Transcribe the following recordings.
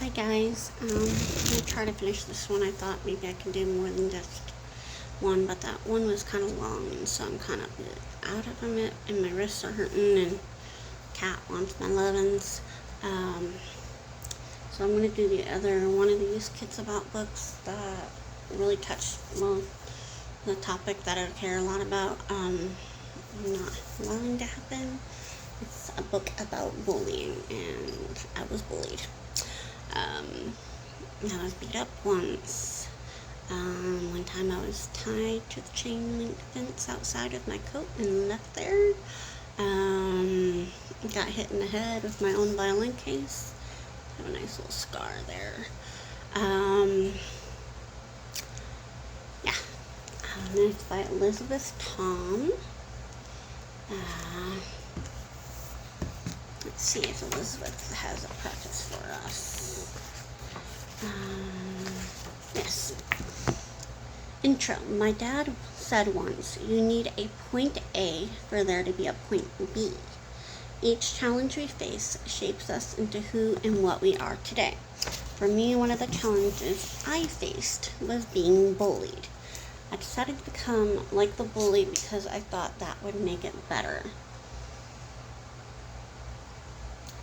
Hi guys, I'm gonna try to finish this one. I thought maybe I could do more than just one, but that one was kind of long, and so I'm kind of out of it, and my wrists are hurting, and cat wants my lovin's. Um, so I'm gonna do the other one of these Kids About books that really touched, well, the topic that I care a lot about. Not allowing to happen. It's a book about bullying, and I was bullied. Um, I was beat up once. One time I was tied to the chain link fence outside with my coat and left there. Got hit in the head with my own violin case. Have a nice little scar there. Yeah. It's by Elizabeth Tom. Let's see if Elizabeth has a preface for us. Yes. Intro. My dad said once, you need a point A for there to be a point B. Each challenge we face shapes us into who and what we are today. For me, one of the challenges I faced was being bullied. I decided to become like the bully because I thought that would make it better.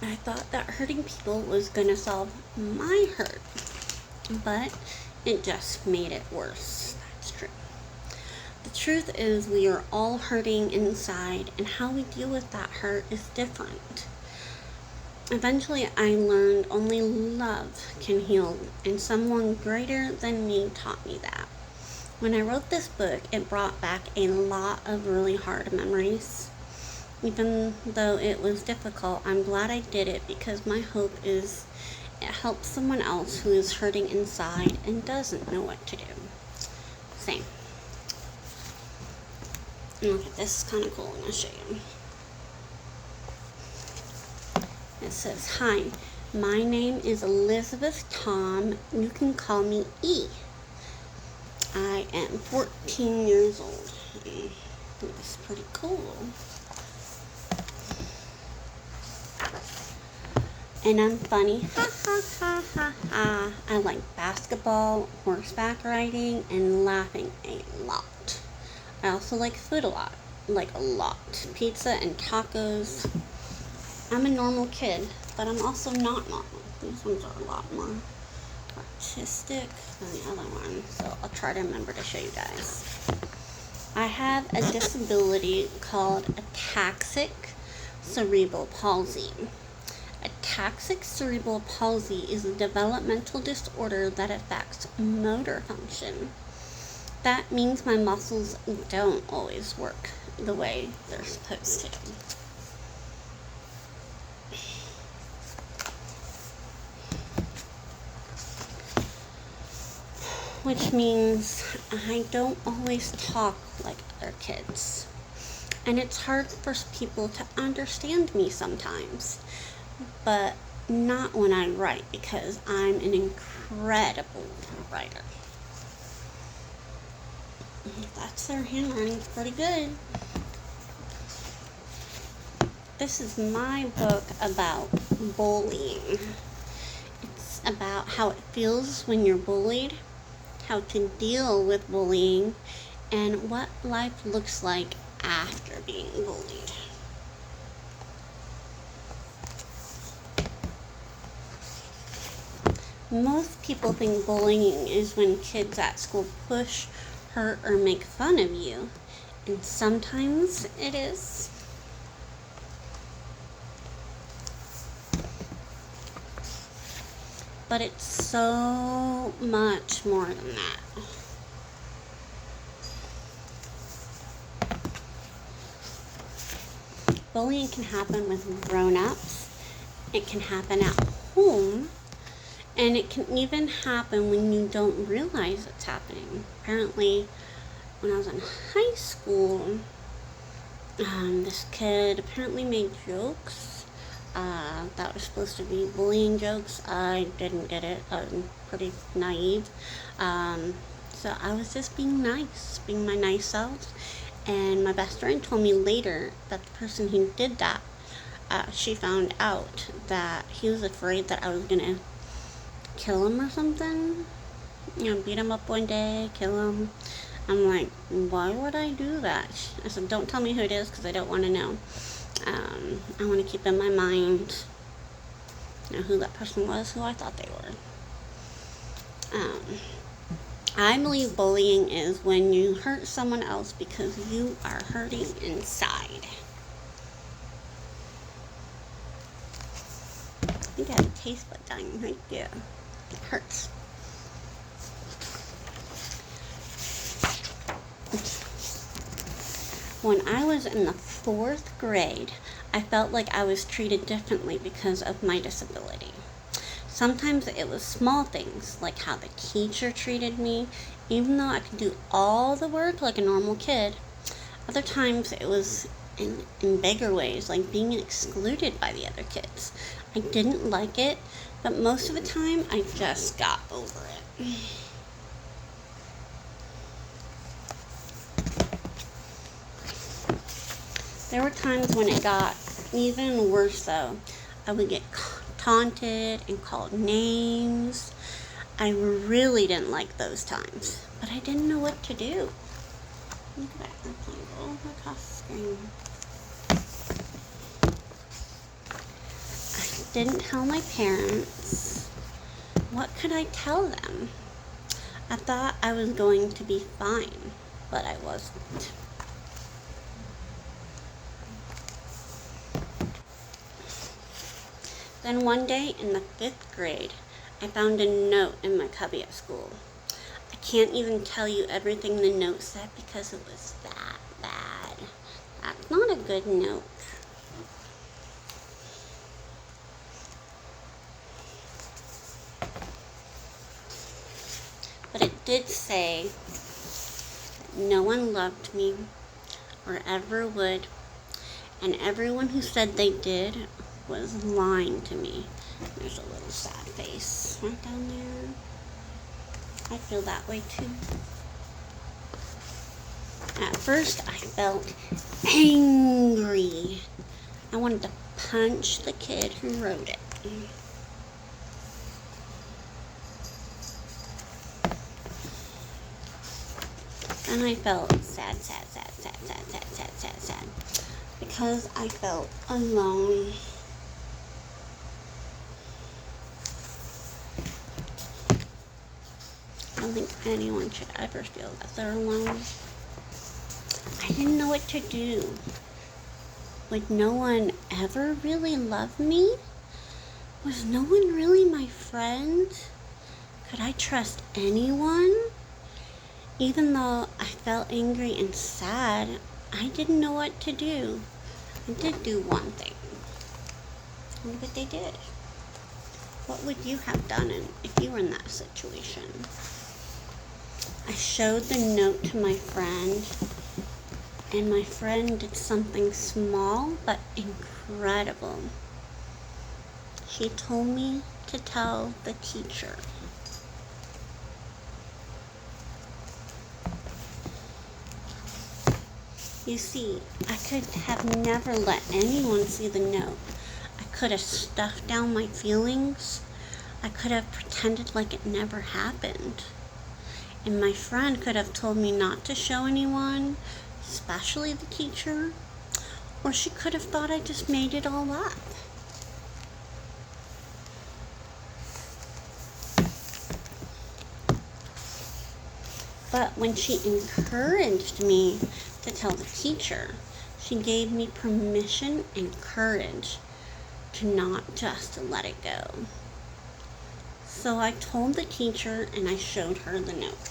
I thought that hurting people was going to solve my hurt, but it just made it worse. That's true. The truth is we are all hurting inside, and how we deal with that hurt is different. Eventually, I learned only love can heal, and someone greater than me taught me that. When I wrote this book, it brought back a lot of really hard memories. Even though it was difficult, I'm glad I did it because my hope is it helps someone else who is hurting inside and doesn't know what to do. Same. Look at this, is kind of cool. I'm going to show you. It says, hi, my name is Elizabeth Tom. You can call me E. I am 14 years old. I think this is pretty cool. And I'm funny. Ha ha ha ha ha. I like basketball, horseback riding, and laughing a lot. I also like food a lot. Like a lot. Pizza and tacos. I'm a normal kid, but I'm also not normal. These ones are a lot more artistic than the other one, so I'll try to remember to show you guys. I have a disability called ataxic cerebral palsy. Ataxic cerebral palsy is a developmental disorder that affects motor function. That means my muscles don't always work the way they're supposed to. Which means I don't always talk like other kids. And it's hard for people to understand me sometimes. But not when I write, because I'm an incredible writer. That's their handwriting. It's pretty good. This is my book about bullying. It's about how it feels when you're bullied, how to deal with bullying, and what life looks like after being bullied. Most people think bullying is when kids at school push, hurt, or make fun of you. And sometimes it is. But it's so much more than that. Bullying can happen with grown-ups. It can happen at home. And it can even happen when you don't realize it's happening. Apparently, when I was in high school, this kid apparently made jokes that were supposed to be bullying jokes. I didn't get it. I'm pretty naive. So I was just being nice, being my nice self. And my best friend told me later that the person who did that, she found out that he was afraid that I was going to kill him or something. Beat him up one day, kill him. I'm like, why would I do that? I said, don't tell me who it is because I don't want to know. I want to keep in my mind, who that person was, who I thought they were. I believe bullying is when you hurt someone else because you are hurting inside. I think I have a taste bud dying right there. It hurts. When I was in the 4th grade, I felt like I was treated differently because of my disability. Sometimes it was small things, like how the teacher treated me, even though I could do all the work like a normal kid. Other times it was in bigger ways, like being excluded by the other kids. I didn't like it, but most of the time I just got over it. There were times when it got even worse though. I would get taunted and called names. I really didn't like those times, but I didn't know what to do. Look at that airplane go across the screen. I didn't tell my parents. What could I tell them? I thought I was going to be fine, but I wasn't. Then one day in the 5th grade, I found a note in my cubby at school. I can't even tell you everything the note said because it was that bad. That's not a good note. But it did say that no one loved me or ever would, and everyone who said they did was lying to me. There's a little sad face right down there. I feel that way too. At first I felt angry. I wanted to punch the kid who wrote it. And I felt sad, because I felt alone. I don't think anyone should ever feel that they're alone. I didn't know what to do. Would no one ever really love me? Was no one really my friend? Could I trust anyone? Even though I felt angry and sad, I didn't know what to do. I did do one thing. Look what they did. What would you have done if you were in that situation? I showed the note to my friend, and my friend did something small but incredible. She told me to tell the teacher. You see, I could have never let anyone see the note. I could have stuffed down my feelings. I could have pretended like it never happened. And my friend could have told me not to show anyone, especially the teacher. Or she could have thought I just made it all up. But when she encouraged me to tell the teacher, she gave me permission and courage to not just let it go. So I told the teacher and I showed her the note.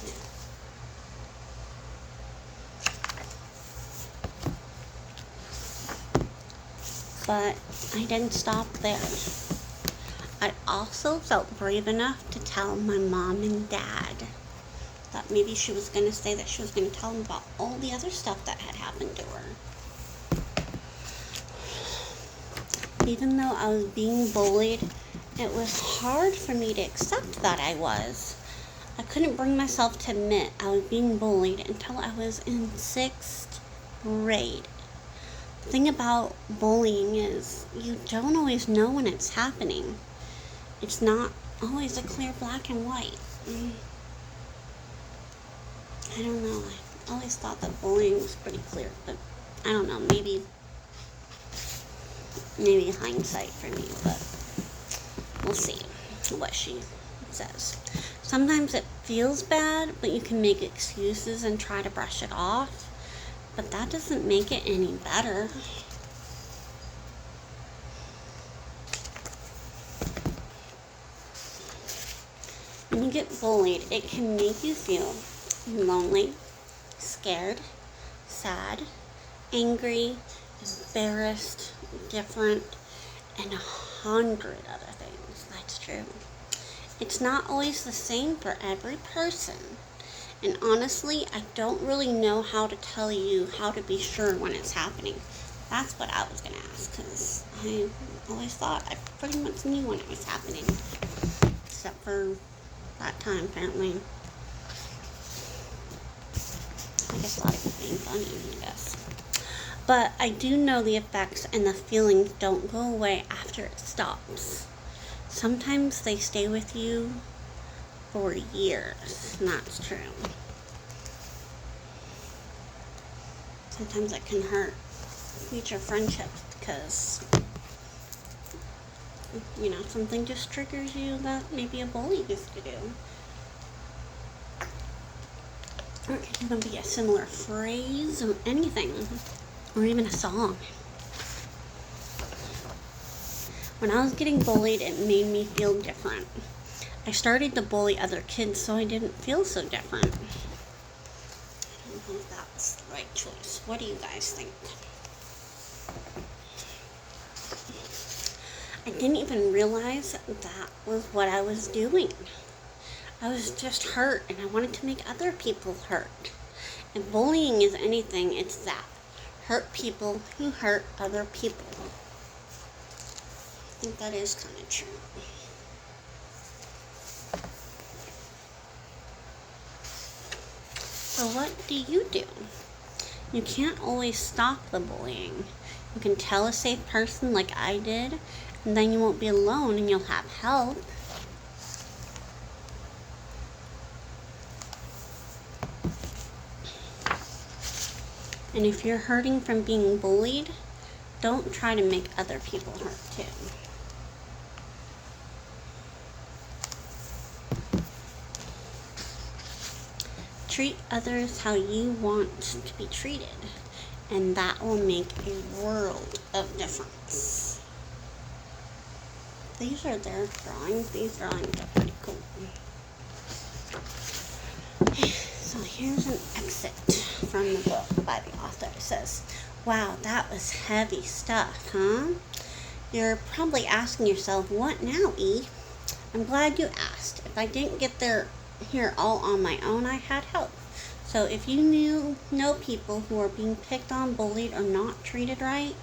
But I didn't stop there. I also felt brave enough to tell my mom and dad. Thought maybe she was going to say that she was going to tell them about all the other stuff that had happened to her. Even though I was being bullied, it was hard for me to accept that I was. I couldn't bring myself to admit I was being bullied until I was in 6th grade. The thing about bullying is you don't always know when it's happening. It's not always a clear black and white. I don't know. I always thought that bullying was pretty clear, but I don't know. Maybe hindsight for me, but we'll see what she says. Sometimes it feels bad, but you can make excuses and try to brush it off, but that doesn't make it any better. When you get bullied, it can make you feel lonely, scared, sad, angry, embarrassed, different, and 100 other things. That's true. It's not always the same for every person. And honestly, I don't really know how to tell you how to be sure when it's happening. That's what I was going to ask, because I always thought I pretty much knew when it was happening. Except for that time, apparently. I just thought it was being funny, I guess. But I do know the effects and the feelings don't go away after it stops. Sometimes they stay with you for years, and that's true. Sometimes it can hurt future friendships because, something just triggers you that maybe a bully used to do. Or it can even be a similar phrase or anything, or even a song. When I was getting bullied, it made me feel different. I started to bully other kids so I didn't feel so different. I don't know if that's the right choice. What do you guys think? I didn't even realize that was what I was doing. I was just hurt and I wanted to make other people hurt. If bullying is anything, it's that. Hurt people who hurt other people. I think that is kind of true. So what do? You can't always stop the bullying. You can tell a safe person like I did, and then you won't be alone and you'll have help. And if you're hurting from being bullied, don't try to make other people hurt too. Treat others how you want to be treated, and that will make a world of difference. These are their drawings. These drawings are pretty cool. So here's an exit from the book by the author. It says, "Wow, that was heavy stuff, huh? You're probably asking yourself, what now, E? I'm glad you asked. If I didn't get here all on my own, I had help. So if you know people who are being picked on, bullied, or not treated right,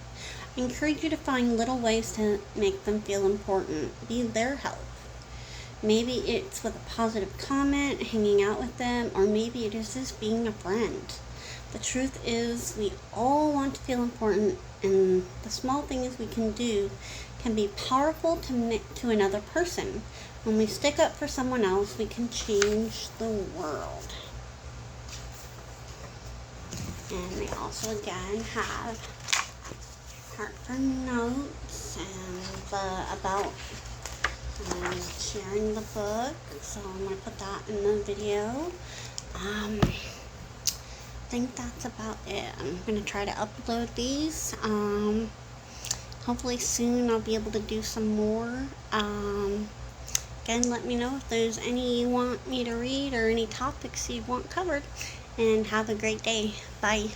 I encourage you to find little ways to make them feel important. Be their help. Maybe it's with a positive comment, hanging out with them, or maybe it is just being a friend. The truth is, we all want to feel important, and the small things we can do can be powerful to another person. When we stick up for someone else, we can change the world." And they also again have Hartford notes and about sharing the book. So I'm going to put that in the video. I think that's about it. I'm going to try to upload these. Hopefully soon I'll be able to do some more. Again, let me know if there's any you want me to read or any topics you want covered. And have a great day. Bye.